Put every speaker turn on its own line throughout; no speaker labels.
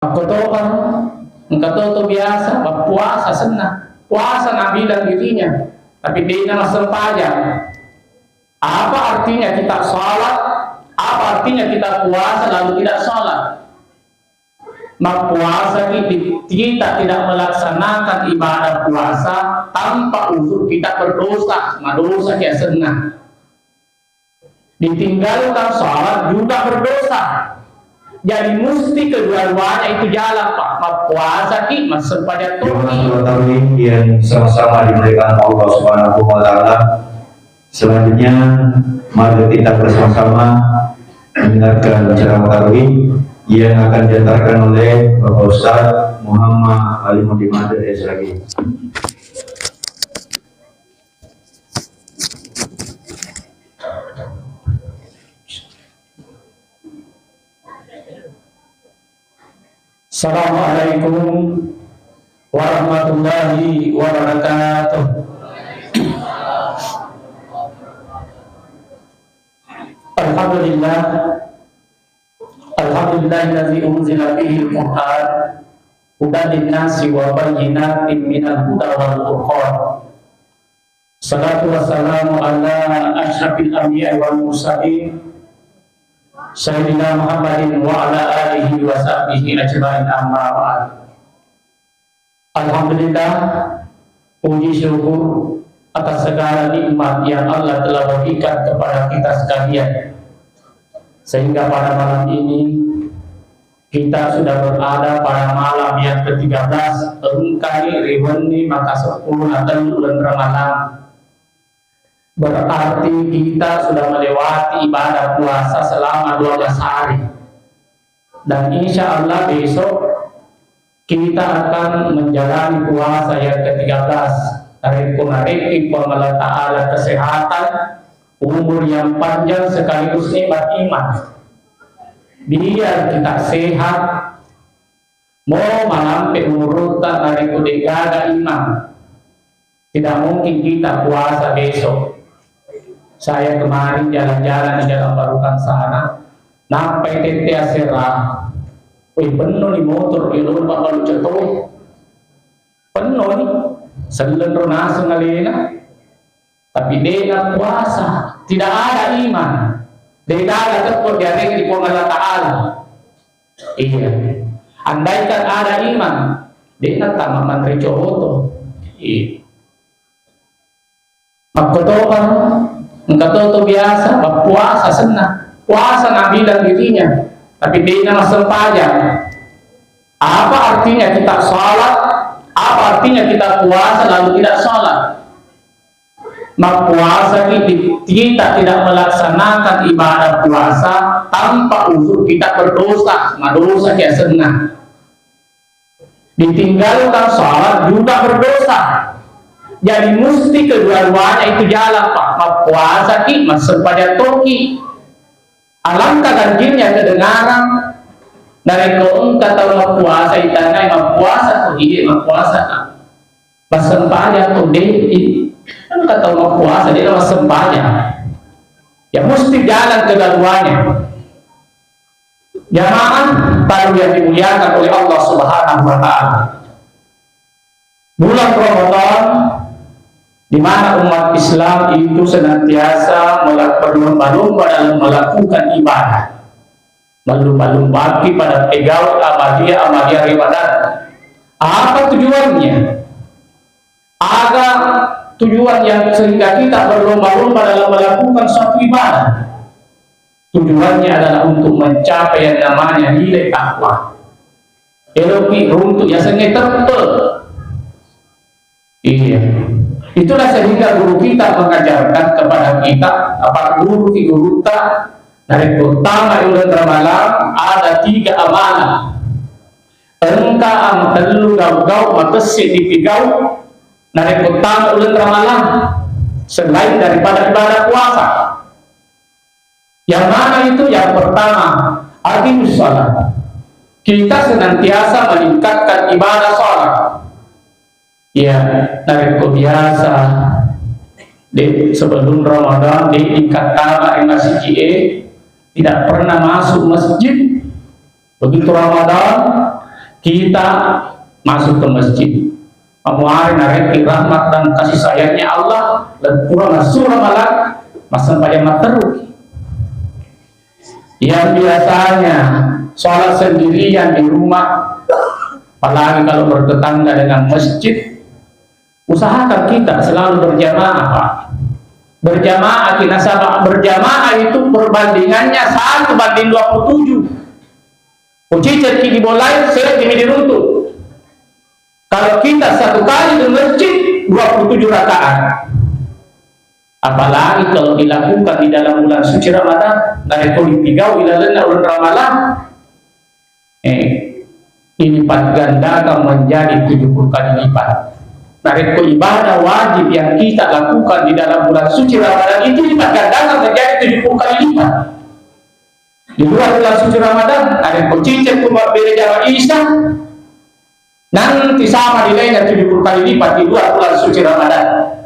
Aku tahu kan, engkau tahu biasa, puasa senang, puasa Nabi dan dirinya, tapi dia masuk pajak. Apa artinya kita sholat? Apa artinya kita puasa lalu tidak sholat? Puasa kita tidak melaksanakan ibadah puasa tanpa uzur kita berdosa, dosa kayak senang. Ditinggalkan sholat juga berdosa. Jadi mesti kedua-duanya itu jalan Pak. Puasa masuk pada Turki
yang sama-sama diberikan Allah Subhanahu wa taala. Selanjutnya mari kita bersama-sama mendengarkan ceramah tarawih yang akan diantarkan oleh Bapak Ustaz Muhammad Alimuddin Madad SAG.
Assalamualaikum warahmatullahi wabarakatuh. Alhamdulillah, alhamdulillahilladzi unzila fihi al-Qur'an hudan lin-nasi wa bayyinatin minal huda wal furqan. Salatu wassalamu ala asyrafil anbiya'i wal mursalin Sayyidina Muhammadin wa ala alihi wa sahbihi ajma'in, amma ba'd. Alhamdulillah, puji syukur atas segala nikmat yang Allah telah berikan kepada kita sekalian, sehingga pada malam ini kita sudah berada pada malam yang ke-13 engkali riwani maka 10 bulan Ramadan. Berarti kita sudah melewati ibadah puasa selama 12 hari. Dan insya Allah besok kita akan menjalani puasa yang ke-13. Dari kemarin Allah Ta'ala kesehatan, umur yang panjang sekaligus nikmat iman. Biar kita sehat, mau malampe umur tak dari kudegaga iman. Tidak mungkin kita puasa besok. Saya kemarin jalan-jalan di dalam Barukan sana, nampai tete serah. Wih, penuh nih motor, ini lupa baru cetuh. Penuh nih, selen nasi ngalena. Tapi dia puasa, tidak ada iman. Dia ada tekor dari Allah Ta'ala. Iya, andaikan ada iman, dia tak menteri cowok. Iya. Aku tahu kan, engkau tahu biasa, puasa senang, puasa Nabi dan dirinya, tapi dia masuk pajak. Apa artinya kita sholat? Apa artinya kita puasa lalu tidak sholat? Puasa kita tidak melaksanakan ibadah puasa tanpa uzur kita berdosa, dosa kayak senang. Ditinggalkan sholat juga berdosa. Jadi mesti kedua-duanya itu jalan Pak. Puasa masuk pada Turki. Alangkah ganjilnya kedengaran dari kau kata puasa itanai puasa tuh ide puasa kan. Masuk pada tuh deh. Kan kata puasa dia masuk pada. Ya mesti jalan kedua-duanya. Jamaah baru yang dimuliakan oleh Allah Subhanahu wa taala. Bulan Ramadan di mana umat Islam itu senantiasa berlomba-lomba dalam melakukan ibadah, berlomba-lomba pada pegawai Ahmadiyah Ramadan. Apa tujuannya? Agar tujuan yang sehingga kita berlomba-lomba dalam melakukan suatu ibadah, tujuannya adalah untuk mencapai yang namanya nilai takwa. Eloki untuk yang sengit terpel. Iya. Itulah sehingga guru kita mengajarkan kepada kita, guru kita dari pertama bulan Ramadan ada 3 amanah. Engkau am telu gau makasih dipigau dari pertama bulan Ramadan selain daripada ibadah puasa. Yang mana itu? Yang pertama, aqimus shalah. Kita senantiasa meningkatkan ibadah sholat. Ya, dari biasa sebelum Ramadan diikat kata masih tidak pernah masuk masjid. Begitu Ramadan kita masuk ke masjid memuari nareki rahmat dan kasih sayangnya Allah dan kurang surah malam masa pada materu yang biasanya sholat sendirian di rumah, apalagi kalau bertetangga dengan masjid, usahakan kita selalu berjamaah, Pak. Berjamaah, kinasabah berjamaah itu perbandingannya 1:27. Ucicet kini boleh, saya kini diruntut. Kalau kita satu kali di masjid 27 rakaat. Apalagi kalau dilakukan di dalam bulan suci Ramadan, dari politikau ilalena bulan Ramadan, ini lipat gandakan menjadi 70 kali lipat. Dari ibadah wajib yang kita lakukan di dalam bulan suci Ramadan itu lipat gandakan menjadi 70 kali lipat. Di luar bulan suci Ramadan, ada cicit kumat beri jamaah Isya, nanti sama nilainya 70 kali lipat di luar bulan suci Ramadan.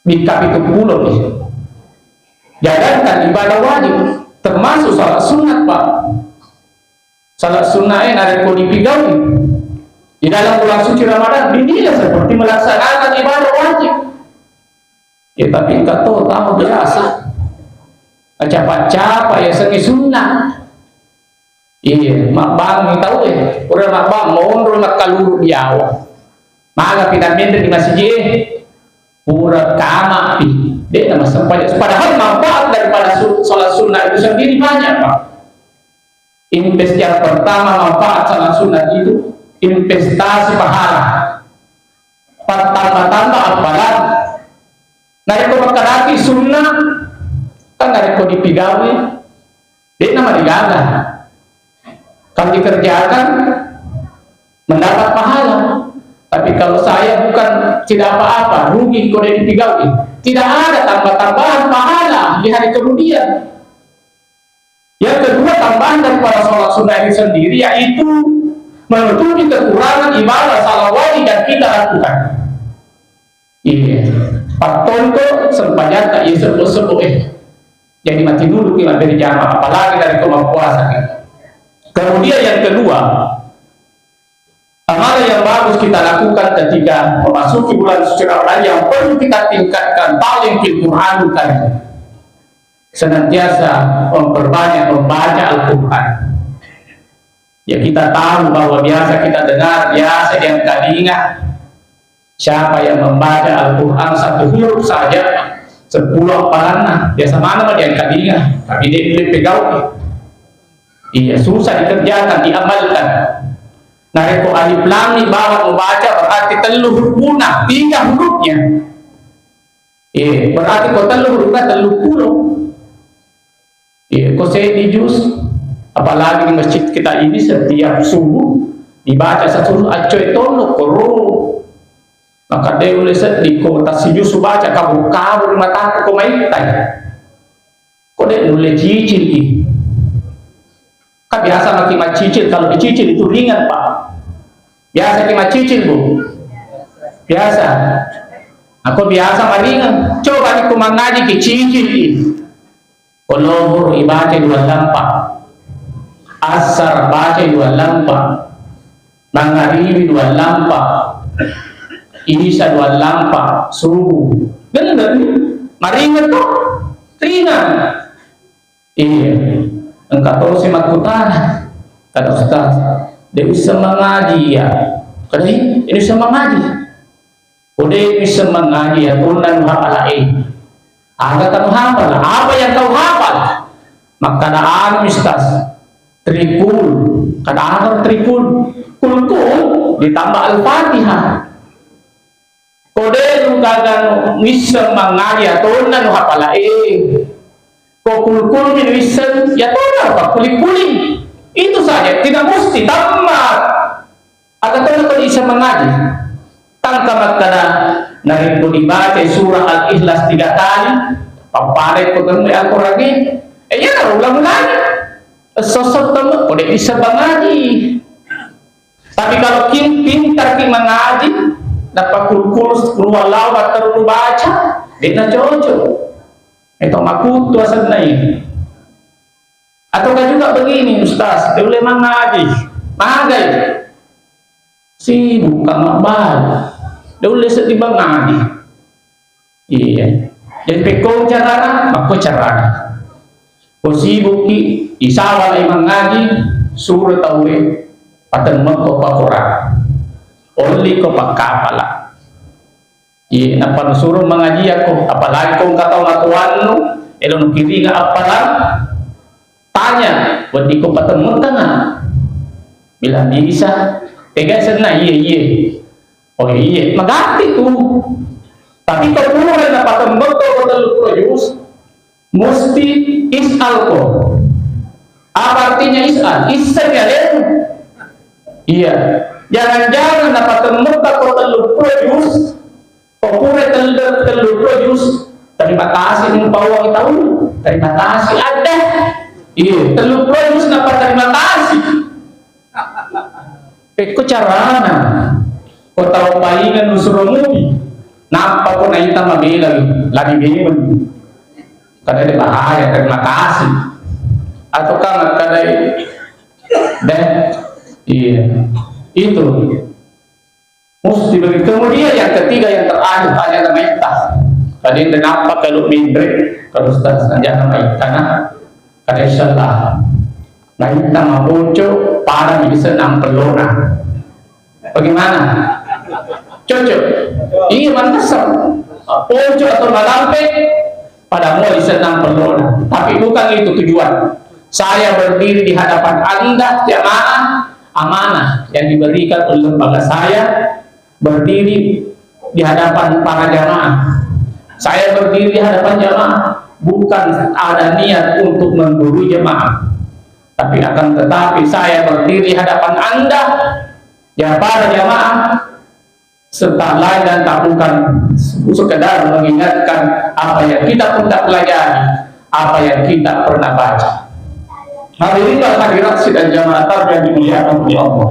Bikap itu pulau nih. Jalankan ibadah wajib, termasuk salat sunat, Pak. Salat sunnah ada kodi pigawi di dalam bulan suci Ramadan dinilai seperti melaksanakan ibadah wajib. Ya tapi enggak tahu biasa. Capak-capak ya sengi sunnah. Iya, mak bang tahu udah mak bang mau nak kaluru diawa. Maka pindah-pindah di masjid. Pura kama dia nama sempat padahal manfaat daripada sholat sunnah itu sendiri banyak, Pak. Investasi pertama manfaat sholat sunnah itu investasi pahala. Tambah-tambah apalagi nari ko makarati sunnah kan nari ko dipigawi dia nama digaga kalau dikerjakan mendapat pahala. Tapi kalau saya bukan tidak apa-apa, rugi kode dipigawi. Tidak ada tambah-tambahan pahala di hari kemudian. Yang kedua, tambahan daripada sholat sunnah ini sendiri yaitu menutupi kekurangan ibadah salat wajib yang kita lakukan. Iya, Pak Tonto sempajan tak ia sebut-sebut jadi mati dulu kita dari jamaah, apalagi dari puasa. Kemudian yang kedua, amal yang bagus kita lakukan ketika memasuki bulan suci Ramadan yang perlu kita tingkatkan paling Al-Qur'an Karim. Senantiasa memperbanyak membaca Al-Qur'an. Ya kita tahu bahwa biasa kita dengar biasa yang telinga siapa yang membaca Al-Qur'an satu huruf saja 10 hafalan biasa mana yang telinga tapi dia boleh pegang. Iya susah dikerjakan diamalkan. Nah, reko alif lam ni bawa membaca berarti telur punah 3 hurufnya. Berarti kau telur hurufnya telur puluh. Kau saya di juz, apalagi di masjid kita ini setiap subuh dibaca satu acoy tolong koro. Maka dia boleh sedih kau tak si juz baca kabur mata kau main tanya. Kau dia boleh cicil ini. Kan biasa makin cicil kalau dicicil itu ringan, Pak. Biasa kita cicil, Bu. Biasa. Aku biasa maringan. Coba aku mengaji ke cicil ini. Kalau ibaca 2 lampak. Asar baca 2 lampak. Maghribi 2 lampak. Isya 2 lampak. Subuh. Benar nih. Maringan tuh. Ringan. Iya. Engkau tahu si makutana. Kata Ustaz. Dia bisa mengaji ya. Kata ini bisa mengaji. Udah bisa mengaji ya. Tunan hafalai. Ada kamu hafal. Apa yang kau hafal? Maka ada Ustaz. Tripul. Kadang tripul. Kulkul ditambah Al-Fatihah. Kode juga kan bisa mengaji ya. Tunan hafalai. Kau kulkul bisa ya tunan apa kuling-kuling. Itu saja, tidak mesti tamat. Akan kalau bisa mengaji, tangkamat karena nari dibaca surah Al-Ikhlas 3 kali, paparet ketemu Al-Quran ini, ya ulang lagi. Sosok temu, kau bisa mengaji. Tapi kalau pintar mengaji, dapat kulkus keluar lawat terus baca, dia cocok. Itu makutu asal naik. Ataukah juga begini Ustaz, dia boleh mengaji, magai, sibuk kang bal dulu sa di bangani iya jadi pekong carana mako carana ko sibuk ki isawa ay mangaji surat tawe patan ko pakura only ko pagkapala iya napanusuro mangaji ako apalagi kung katawatuan no elon kiri nga apala tanya buat di ko patan nga bilang bisa tega sana iya oh iya magati tuh tapi kalau na patembok ko talupros mesti isal ko apa artinya isal isal ya iya jangan-jangan na patembok ko talupros pura talupros terima kasih ng pawang itaw terima kasih ada iya talupros na terima kasih ko carana ko tahu pahingan nusurumubi napa ko na ita mabilang lagi bilang kada di bahaya terima kasih atau kan kada deh iya itu mesti begitu. Kemudian yang ketiga yang terakhir tanya nama ita tadi kenapa kalau mindre kalau ustaz tanya nama ita nah kada insyaallah nah ita mabuco para bisa nampelona bagaimana cocok iya mantasam pojok atau malampe pada mau senang pelona tapi bukan itu tujuan saya berdiri di hadapan anda jamaah amanah yang diberikan oleh lembaga saya berdiri di hadapan para jamaah saya berdiri di hadapan jamaah bukan ada niat untuk menggurui jamaah tapi akan tetapi saya berdiri di hadapan anda ya para jamaah serta lain dan tak bukan sekedar mengingatkan apa yang kita pernah pelajari, apa yang kita pernah baca. Hadirin dan hadirat sidang jamaah yang dimuliakan oleh Allah.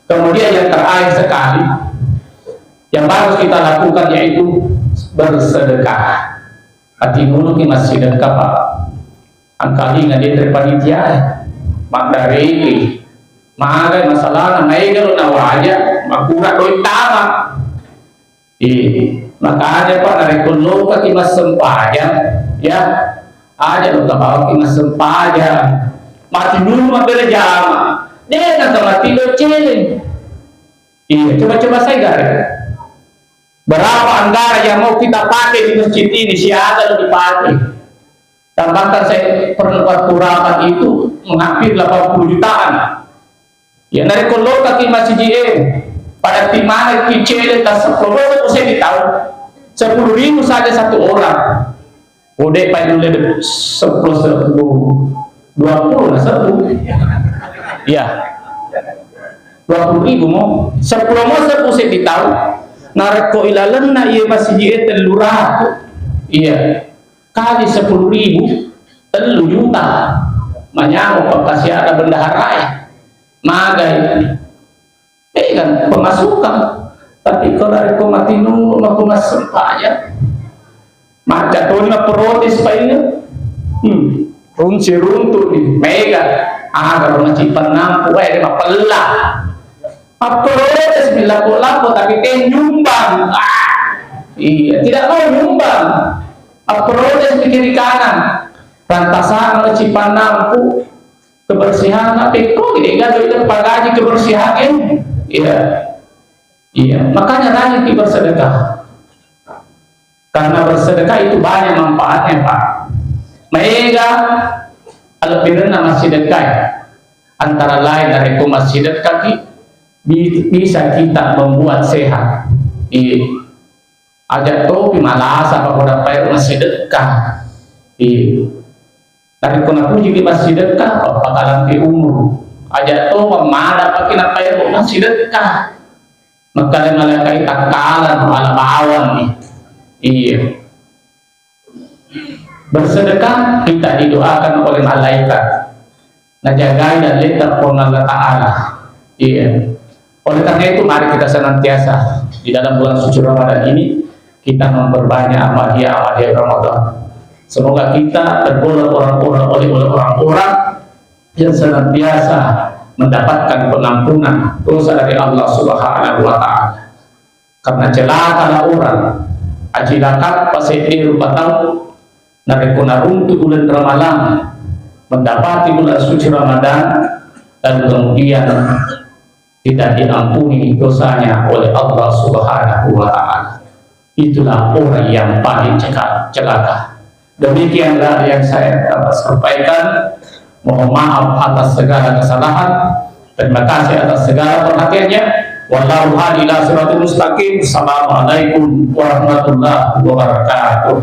Kemudian yang terakhir sekali yang harus kita lakukan yaitu bersedekah. Hati dulu kita sedekah Pak. Angkali ngadir dari panitia, mak dari magai masalah namanya kalau nawaja makurang doi tama makanya Pak dari kulo kaki mas sempaja ya aja lo kabau ki mas sempaja mati dulu mabere jama dia nanti mati lo celeng iya coba saya gare berapa anggaran yang mau kita pakai di masjid ini siapa lo dipakai tambahkan saya pernah waktu rapat itu menghampir 80 jutaan ya dari kalau kaki masih pada timah kicil dan 10 saya ditahu 10.000 saja satu orang udah paling lebih 10 20 lah 10 ya 20.000 mau 10 mau 10 saya ditahu narik ko ilalan na iya masih telurah iya kali 10.000 telu juta menyangkut kasih ada bendahara magai kan pemasukan tapi kalau dari komatinu aku masuk aja maka tuh lima protes paling runci runtuh nih mega kalau masih penampu lima pelah protes bila lapo tapi nyumbang iya tidak mau nyumbang protes di kiri kanan rantasan masih penampu kebersihan tapi kok ini kan itu pagaji kebersihan iya makanya rajin bersedekah karena bersedekah itu banyak manfaatnya Pak mega alpirna masih sedekah antara lain dari masih sedekah bisa kita membuat sehat iya aja topi malas apa dapat masih sedekah iya dari kuna puji di masih sedekah bakalan di umur aja tuh mana pakai apa ya masih sedekah maka malaikat takalan ala bawan nih iya bersedekah kita didoakan oleh malaikat najagai dan letak pun Allah Ta'ala iya oleh karena itu mari kita senantiasa di dalam bulan suci Ramadan ini kita memperbanyak amal dia Ramadan. Semoga kita tergolong orang-orang oleh orang-orang yang senantiasa mendapatkan pengampunan dosa dari Allah Subhanahu wa taala. Karena celakalah orang ajilakat pasai rupatau narekona runtuh bulan Ramadan mendapati bulan suci Ramadan dan kemudian tidak diampuni dosanya oleh Allah Subhanahu wa taala. Itulah orang yang paling celaka. Demikianlah yang saya dapat sampaikan. Mohon maaf atas segala kesalahan. Terima kasih atas segala perhatiannya. Wallahu a'lam bishawab. Assalamualaikum warahmatullahi wabarakatuh.